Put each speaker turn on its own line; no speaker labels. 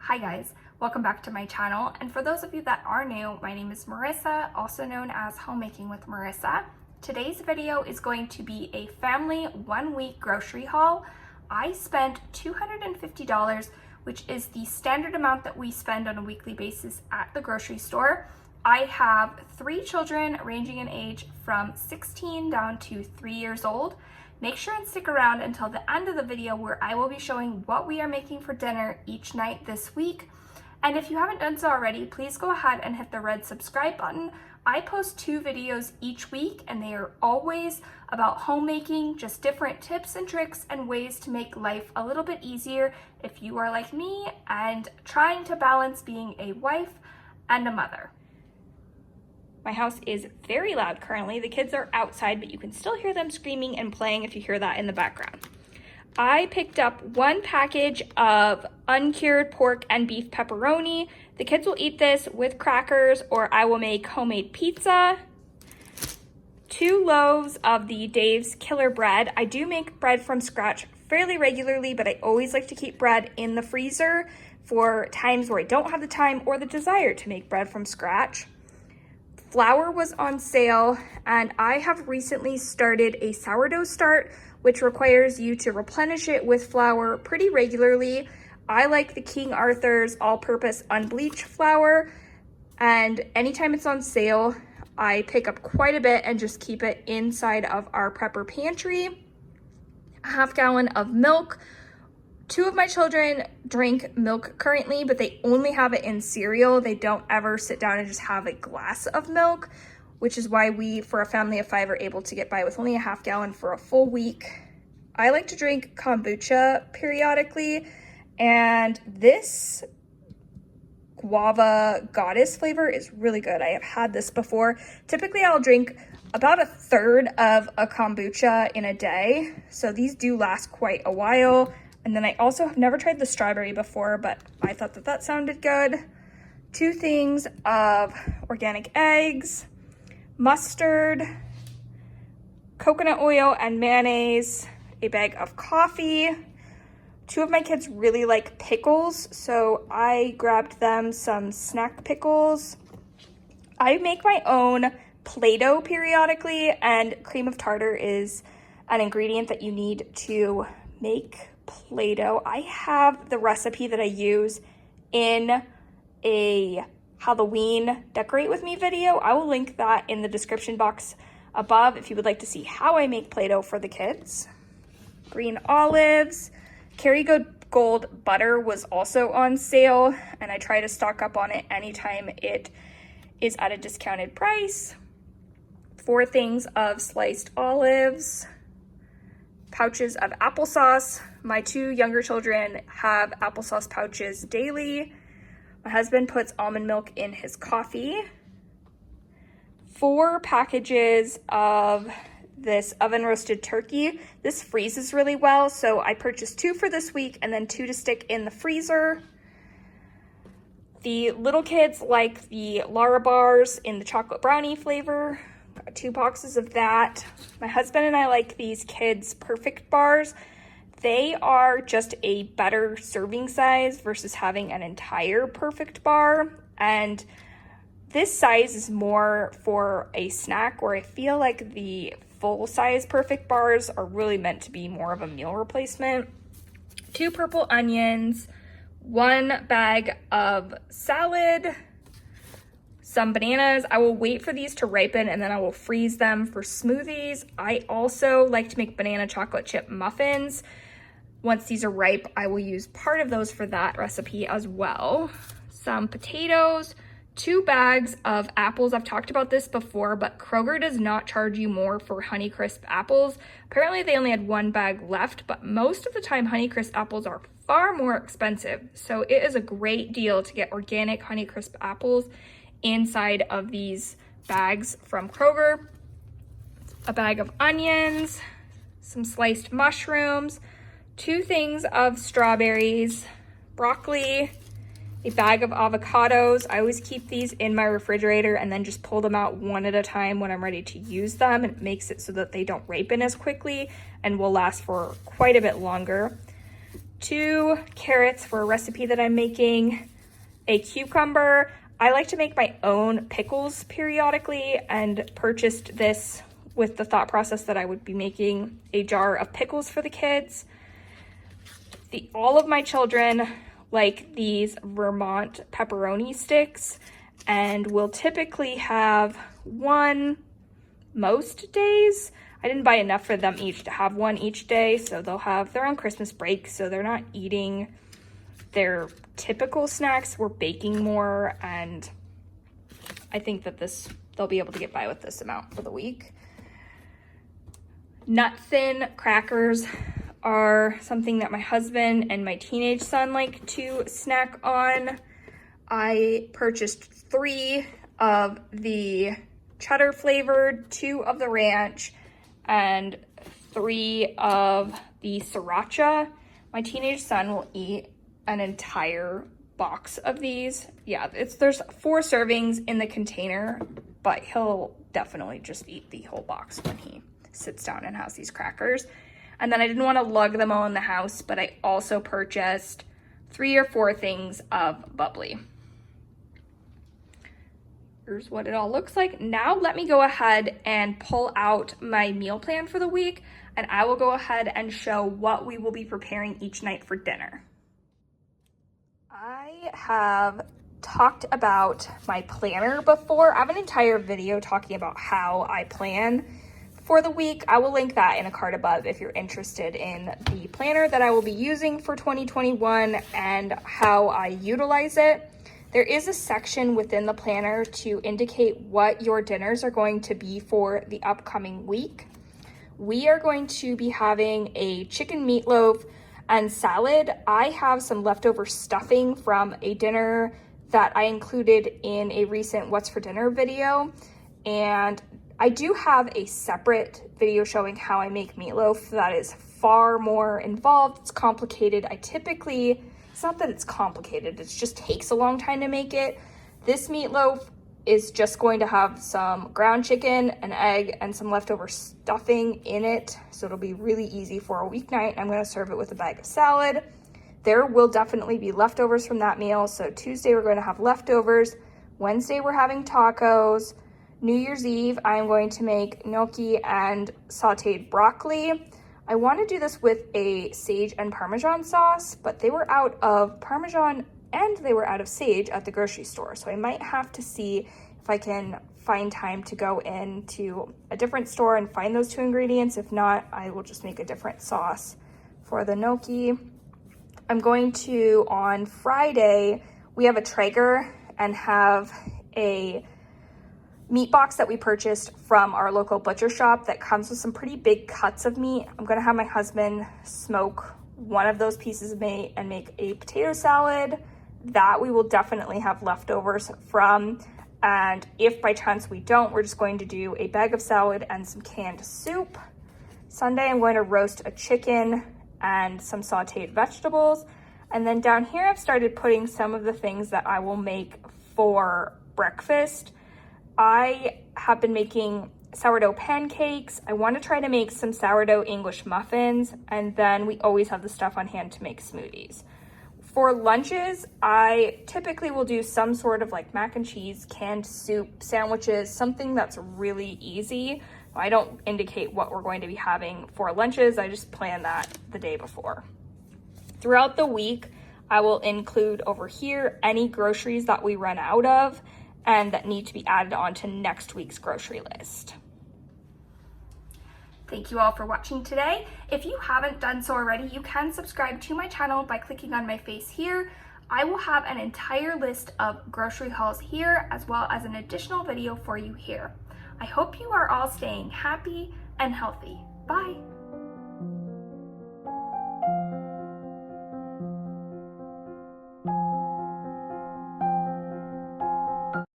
Hi guys, welcome back to my channel, and for those of you that are new, my name is Marissa, also known as Homemaking with Marissa. Today's video is going to be a family 1 week grocery haul. I spent $250, which is the standard amount that we spend on a weekly basis at the grocery store. I have 3 children ranging in age from 16 down to 3 years old. Make sure and stick around until the end of the video where I will be showing what we are making for dinner each night this week. And if you haven't done so already, please go ahead and hit the red subscribe button. I post 2 videos each week and they are always about homemaking, just different tips and tricks and ways to make life a little bit easier if you are like me and trying to balance being a wife and a mother. My house is very loud currently. The kids are outside, but you can still hear them screaming and playing if you hear that in the background. I picked up 1 package of uncured pork and beef pepperoni. The kids will eat this with crackers, or I will make homemade pizza. 2 loaves of the Dave's Killer Bread. I do make bread from scratch fairly regularly, but I always like to keep bread in the freezer for times where I don't have the time or the desire to make bread from scratch. Flour was on sale, and I have recently started a sourdough start, which requires you to replenish it with flour pretty regularly. I like the King Arthur's all-purpose unbleached flour, and anytime it's on sale, I pick up quite a bit and just keep it inside of our prepper pantry. A half gallon of milk. 2 of my children drink milk currently, but they only have it in cereal. They don't ever sit down and just have a glass of milk, which is why we, for a family of 5, are able to get by with only a half gallon for a full week. I like to drink kombucha periodically, and this guava goddess flavor is really good. I have had this before. Typically, I'll drink about 1/3 of a kombucha in a day, so these do last quite a while. And then I also have never tried the strawberry before, but I thought that that sounded good. 2 things of organic eggs, mustard, coconut oil and mayonnaise, a bag of coffee. 2 of my kids really like pickles, so I grabbed them some snack pickles. I make my own Play-Doh periodically, and cream of tartar is an ingredient that you need to make Play-Doh. I have the recipe that I use in a Halloween decorate with me video. I will link that in the description box above if you would like to see how I make Play-Doh for the kids. Green olives. Kerrygold butter was also on sale, and I try to stock up on it anytime it is at a discounted price. 4 things of sliced olives. Pouches of applesauce. My 2 younger children have applesauce pouches daily. My husband puts almond milk in his coffee. 4 packages of this oven roasted turkey. This freezes really well, so I purchased 2 for this week and then 2 to stick in the freezer. The little kids like the Lara bars in the chocolate brownie flavor. Got 2 boxes of that. My husband and I like these Kids Perfect bars. They are just a better serving size versus having an entire perfect bar. And this size is more for a snack, where I feel like the full size perfect bars are really meant to be more of a meal replacement. 2 purple onions, 1 bag of salad, some bananas. I will wait for these to ripen and then I will freeze them for smoothies. I also like to make banana chocolate chip muffins. Once these are ripe, I will use part of those for that recipe as well. Some potatoes, 2 bags of apples. I've talked about this before, but Kroger does not charge you more for Honeycrisp apples. Apparently they only had 1 bag left, but most of the time Honeycrisp apples are far more expensive. So it is a great deal to get organic Honeycrisp apples inside of these bags from Kroger. A bag of onions, some sliced mushrooms, 2 things of strawberries, broccoli, a bag of avocados. I always keep these in my refrigerator and then just pull them out one at a time when I'm ready to use them. And it makes it so that they don't ripen as quickly and will last for quite a bit longer. 2 carrots for a recipe that I'm making, a cucumber. I like to make my own pickles periodically and purchased this with the thought process that I would be making a jar of pickles for the kids. All of my children like these Vermont pepperoni sticks and will typically have one most days. I didn't buy enough for them each to have one each day, so they're on Christmas break, so they're not eating their typical snacks. We're baking more, and I think that they'll be able to get by with this amount for the week. Nut thin crackers are something that my husband and my teenage son like to snack on. I purchased 3 of the cheddar flavored, 2 of the ranch, and 3 of the sriracha. My teenage son will eat an entire box of these. Yeah, there's 4 servings in the container, but he'll definitely just eat the whole box when he sits down and has these crackers. And then I didn't want to lug them all in the house, but I also purchased 3 or 4 things of bubbly. Here's what it all looks like. Now let me go ahead and pull out my meal plan for the week, and I will go ahead and show what we will be preparing each night for dinner. I have talked about my planner before. I have an entire video talking about how I plan for the week. I will link that in a card above if you're interested in the planner that I will be using for 2021 and how I utilize it. There is a section within the planner to indicate what your dinners are going to be for the upcoming week. We are going to be having a chicken meatloaf and salad. I have some leftover stuffing from a dinner that I included in a recent What's for Dinner video. And I do have a separate video showing how I make meatloaf that is far more involved. It's complicated. It's not that it's complicated, it just takes a long time to make it. This meatloaf is just going to have some ground chicken, an egg, and some leftover stuffing in it. So it'll be really easy for a weeknight. I'm gonna serve it with a bag of salad. There will definitely be leftovers from that meal. So Tuesday we're going to have leftovers. Wednesday we're having tacos. New Year's Eve, I'm going to make gnocchi and sauteed broccoli. I want to do this with a sage and Parmesan sauce, but they were out of Parmesan and they were out of sage at the grocery store. So I might have to see if I can find time to go into a different store and find those 2 ingredients. If not, I will just make a different sauce for the gnocchi. I'm going to, on Friday, we have a Traeger and have a meat box that we purchased from our local butcher shop that comes with some pretty big cuts of meat. I'm gonna have my husband smoke one of those pieces of meat and make a potato salad that we will definitely have leftovers from. And if by chance we don't, we're just going to do a bag of salad and some canned soup. Sunday, I'm going to roast a chicken and some sauteed vegetables. And then down here, I've started putting some of the things that I will make for breakfast. I have been making sourdough pancakes. I want to try to make some sourdough English muffins, and then we always have the stuff on hand to make smoothies. For lunches, I typically will do some sort of like mac and cheese, canned soup, sandwiches, something that's really easy. I don't indicate what we're going to be having for lunches. I just plan that the day before. Throughout the week, I will include over here any groceries that we run out of and that need to be added on to next week's grocery list.
Thank you all for watching today. If you haven't done so already, you can subscribe to my channel by clicking on my face here. I will have an entire list of grocery hauls here, as well as an additional video for you here. I hope you are all staying happy and healthy. Bye.